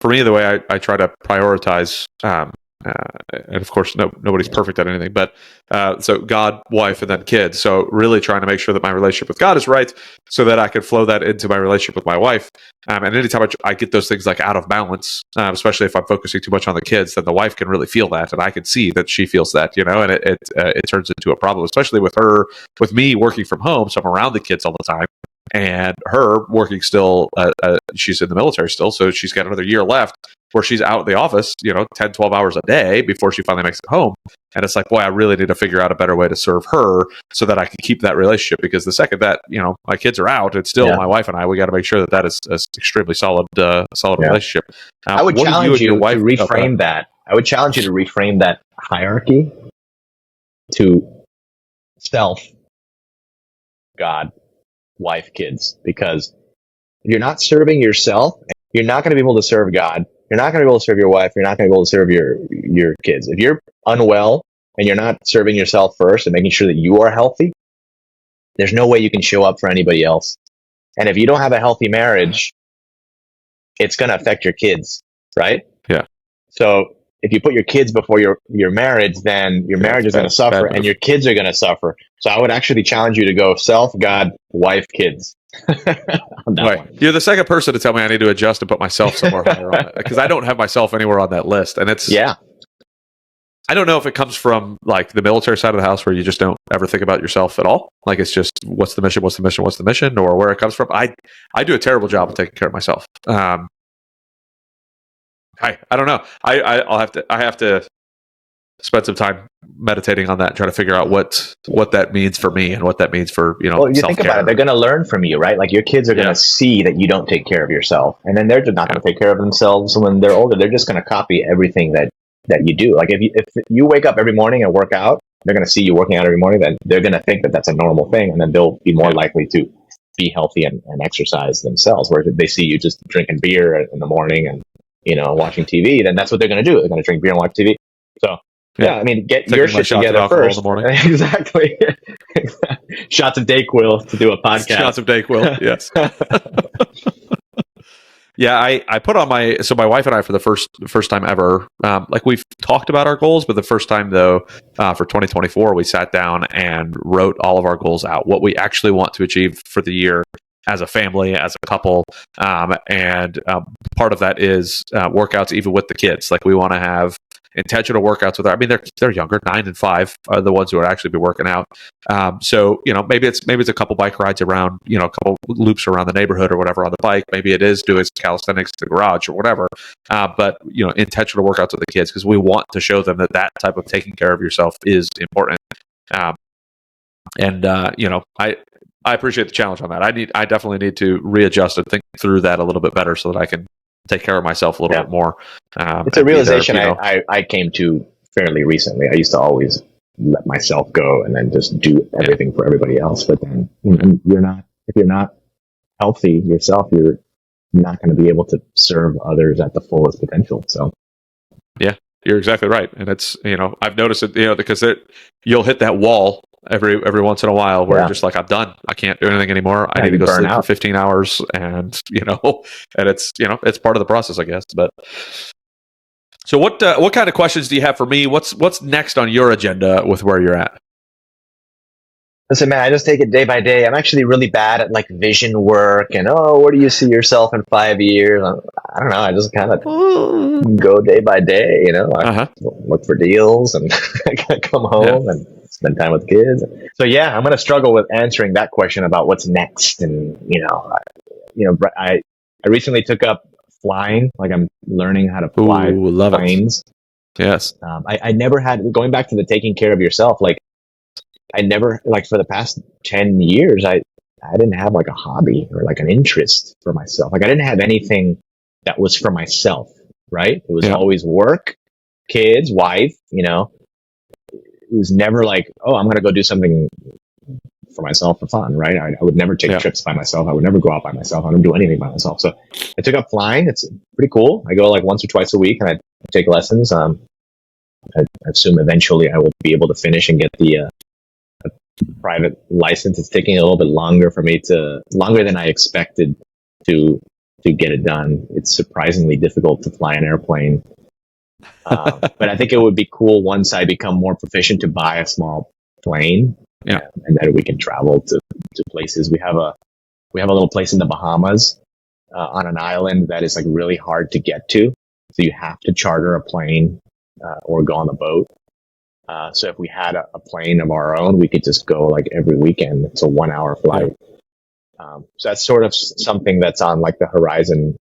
for me, the way I try to prioritize, and of course, nobody's perfect at anything, but so God, wife, and then kids. So really trying to make sure that my relationship with God is right, so that I can flow that into my relationship with my wife. And anytime I get those things like out of balance, especially if I'm focusing too much on the kids, then the wife can really feel that, and I can see that she feels that, and it turns into a problem, especially with me working from home, so I'm around the kids all the time. And her working still, she's in the military still, so she's got another year left where she's out in the office, 10, 12 hours a day before she finally makes it home. And it's like, boy, I really need to figure out a better way to serve her so that I can keep that relationship. Because the second that, my kids are out, it's still my wife and I, we got to make sure that is an extremely solid relationship. I would challenge you to reframe that. I would challenge you to reframe that hierarchy to self, God, wife, kids, because if you're not serving yourself, you're not going to be able to serve God. You're not going to be able to serve your wife. You're not going to be able to serve your kids. If you're unwell and you're not serving yourself first and making sure that you are healthy, there's no way you can show up for anybody else. And if you don't have a healthy marriage, it's going to affect your kids, right? Yeah. So if you put your kids before your marriage, then your marriage is going to suffer and your kids are going to suffer. So I would actually challenge you to go self, God, wife, kids. Right. You're the second person to tell me I need to adjust and put myself somewhere higher on it, because I don't have myself anywhere on that list. And I don't know if it comes from like the military side of the house where you just don't ever think about yourself at all. Like it's just what's the mission, or where it comes from. I do a terrible job of taking care of myself. I don't know. I have to spend some time meditating on that and try to figure out what that means for me and what that means for, well, you think about it, they're going to learn from you, right? Like your kids are going to see that you don't take care of yourself, and then they're just not going to take care of themselves when they're older. They're just going to copy everything that you do. Like if you wake up every morning and work out, they're going to see you working out every morning, then they're going to think that that's a normal thing, and then they'll be more likely to be healthy and exercise themselves. Whereas if they see you just drinking beer in the morning and watching TV, then that's what they're going to do. They're going to drink beer and watch TV. So yeah, I mean, get your shit together first. In the morning. Exactly. Shots of Dayquil to do a podcast. Shots of Dayquil, yes. Yeah, I put on my wife and I, for the first time ever, like we've talked about our goals, but the first time though, for 2024, we sat down and wrote all of our goals out, what we actually want to achieve for the year as a family, as a couple. And part of that is workouts, even with the kids. Like we want to have intentional workouts with her. I mean, they're younger, 9 and 5 are the ones who would actually be working out. So maybe it's a couple bike rides around, a couple loops around the neighborhood or whatever on the bike. Maybe it is doing some calisthenics in the garage or whatever. But intentional workouts with the kids, because we want to show them that type of taking care of yourself is important. I appreciate the challenge on that. I definitely need to readjust and think through that a little bit better so that I can take care of myself a little bit more. It's a realization I came to fairly recently. I used to always let myself go and then just do everything for everybody else. But then if you're not healthy yourself, you're not going to be able to serve others at the fullest potential. So yeah, you're exactly right. And it's, I've noticed it, because you'll hit that wall every once in a while where you're just like, I'm done. I can't do anything anymore. I need to go sleep for 15 hours. And, and it's, it's part of the process, I guess. But so what kind of questions do you have for me? What's next on your agenda with where you're at? Listen, man, I just take it day by day. I'm actually really bad at like vision work and, where do you see yourself in 5 years? I don't know. I just kind of go day by day, I look for deals and come home and spend time with kids. So yeah, I'm going to struggle with answering that question about what's next. And, I recently took up flying. Like I'm learning how to fly planes. Yes. I never had, going back to the taking care of yourself, like I never, like for the past 10 years, I didn't have like a hobby or like an interest for myself. Like I didn't have anything that was for myself, right? It was always work, kids, wife, It was never like, I'm going to go do something for myself for fun, right? I would never take trips by myself. I would never go out by myself. I wouldn't do anything by myself. So I took up flying. It's pretty cool. I go like once or twice a week and I take lessons. I assume eventually I will be able to finish and get the private license. It's taking a little bit longer than I expected to to get it done. It's surprisingly difficult to fly an airplane. But I think it would be cool once I become more proficient to buy a small plane, and then we can travel to places. We have a little place in the Bahamas on an island that is like really hard to get to. So you have to charter a plane or go on the boat. So if we had a plane of our own, we could just go like every weekend. It's a 1 hour flight. So that's sort of something that's on like the horizon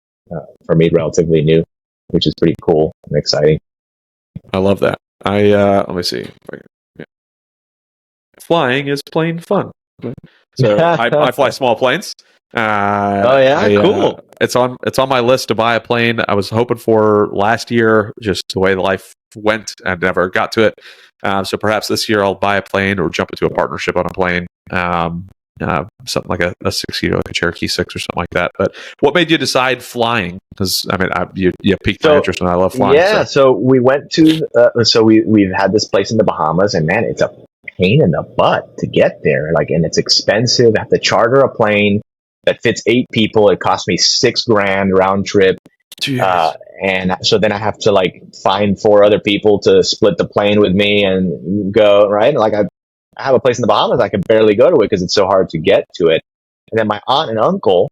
for me, relatively new, which is pretty cool and exciting. I love that. Let me see. Flying is plain fun. So I fly small planes. Cool. It's on my list to buy a plane. I was hoping for last year, just the way the life went, and never got to it. So perhaps this year I'll buy a plane or jump into a partnership on a plane. Something like a 6, like a Cherokee 6 or something like that. But what made you decide flying? Because I mean, you piqued my interest, and I love flying. Yeah, so we went to we've had this place in the Bahamas, and man, it's a pain in the butt to get there. Like, and it's expensive. I have to charter a plane that fits 8 people. It cost me $6,000 round trip. And so then I have to like find 4 other people to split the plane with me and go, right? Like I have a place in the Bahamas. I can barely go to it because it's so hard to get to it. And then my aunt and uncle,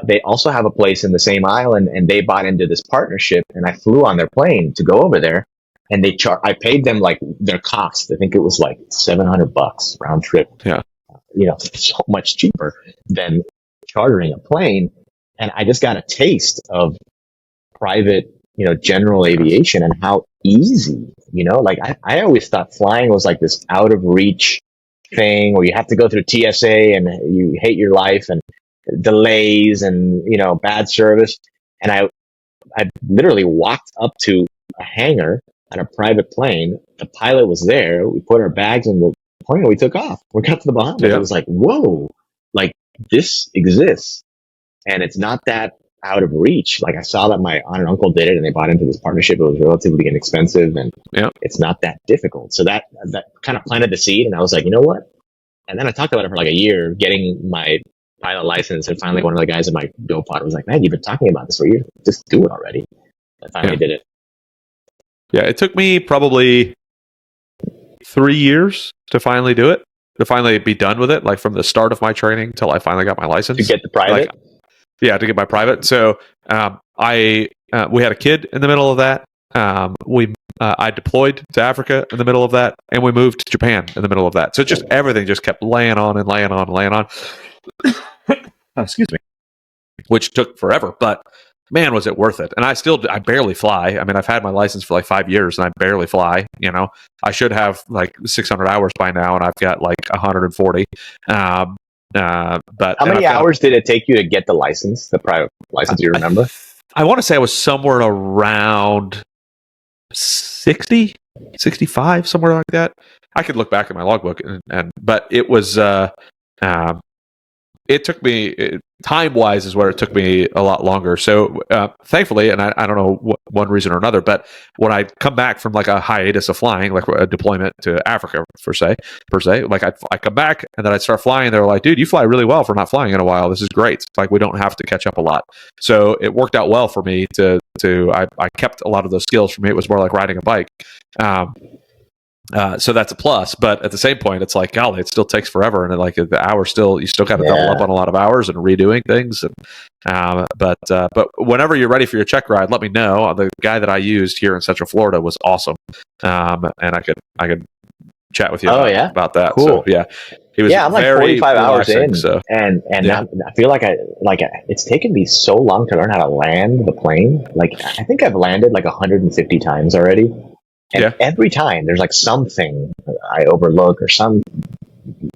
they also have a place in the same island, and they bought into this partnership, and I flew on their plane to go over there, and I paid them like their cost. I think it was like $700 round trip. Yeah. So much cheaper than chartering a plane. And I just got a taste of private, general aviation and how easy, like I always thought flying was like this out of reach thing where you have to go through TSA and you hate your life and delays and, bad service. And I literally walked up to a hangar on a private plane. The pilot was there. We put our bags in the plane and we took off. We got to the Bahamas. It was like, whoa, like this exists. And it's not that out of reach. Like I saw that my aunt and uncle did it and they bought into this partnership. It was relatively inexpensive and it's not that difficult. So that kind of planted the seed, and I was like, you know what? And then I talked about it for like a year, getting my pilot license, and finally one of the guys in my Go pod was like, man, you've been talking about this for years. Just do it already. I finally did it. Yeah, it took me probably 3 years to finally do it, to finally be done with it, like from the start of my training till I finally got my license. To get the private? To get my private. So we had a kid in the middle of that. I deployed to Africa in the middle of that, and we moved to Japan in the middle of that. So just everything just kept laying on and laying on and laying on. Excuse me. Which took forever, but man, was it worth it. And I barely fly. I mean, I've had my license for like 5 years and I barely fly. I should have like 600 hours by now, and I've got like 140. But how many hours did it take you to get the license, the private license? Do you remember? I want to say I was somewhere around 60, 65, somewhere like that. I could look back at my logbook, but it was. It took me time-wise is where it took me a lot longer. So thankfully, and I don't know one reason or another, but when I come back from like a hiatus of flying, like a deployment to Africa per se, like I come back and then I start flying. They're like, dude, you fly really well for not flying in a while. This is great. It's like we don't have to catch up a lot. So it worked out well for me I kept a lot of those skills. For me, it was more like riding a bike. So that's a plus, but at the same point, it's like, golly, it still takes forever, and like the hours you still got to double up on a lot of hours and redoing things. And but whenever you're ready for your check ride, let me know. The guy that I used here in Central Florida was awesome, and I could chat with you about that. Cool. So he was I'm like 45 hours in, so, and I feel like it's taken me so long to learn how to land the plane. Like I think I've landed like 150 times already. And every time there's like something I overlook or some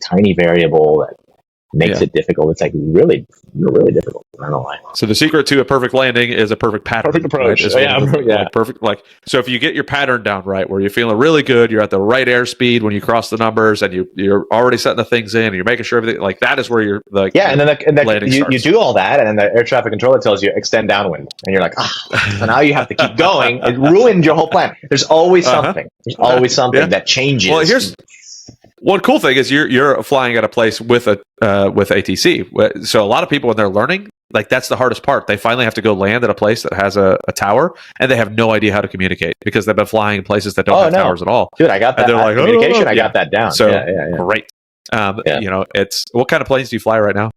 tiny variable that makes it difficult. It's like really, really difficult. I don't know why. So the secret to a perfect landing is a perfect pattern. Perfect approach. Right? Like perfect. Like, so if you get your pattern down right, where you're feeling really good, you're at the right airspeed when you cross the numbers, and you're already setting the things in, and you're making sure everything, like that is where you're like, and then you do all that, and then the air traffic controller tells you extend downwind, and you're like, so now you have to keep going. It ruined your whole plan. There's always something. There's always something that changes. Well, here's one cool thing is you're flying at a place with ATC. So a lot of people when they're learning, like that's the hardest part. They finally have to go land at a place that has a tower, and they have no idea how to communicate because they've been flying in places that don't have towers at all. Dude, I got that. And they're like, communication, I yeah. got that down. So yeah. great. Yeah. You know, it's what kind of planes do you fly right now?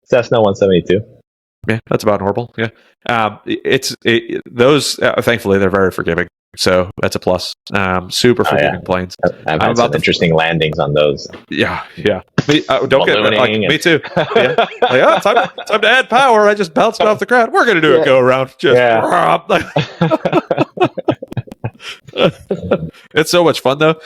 Cessna 172. Yeah, that's about normal. Yeah. Those thankfully they're very forgiving. So that's a plus. Super forgiving planes. I've had some interesting landings on those. Yeah. Me, don't get like, me too. Yeah. Like, oh, time to add power. I just bounced off the ground. We're gonna do a go around. Just it's so much fun though.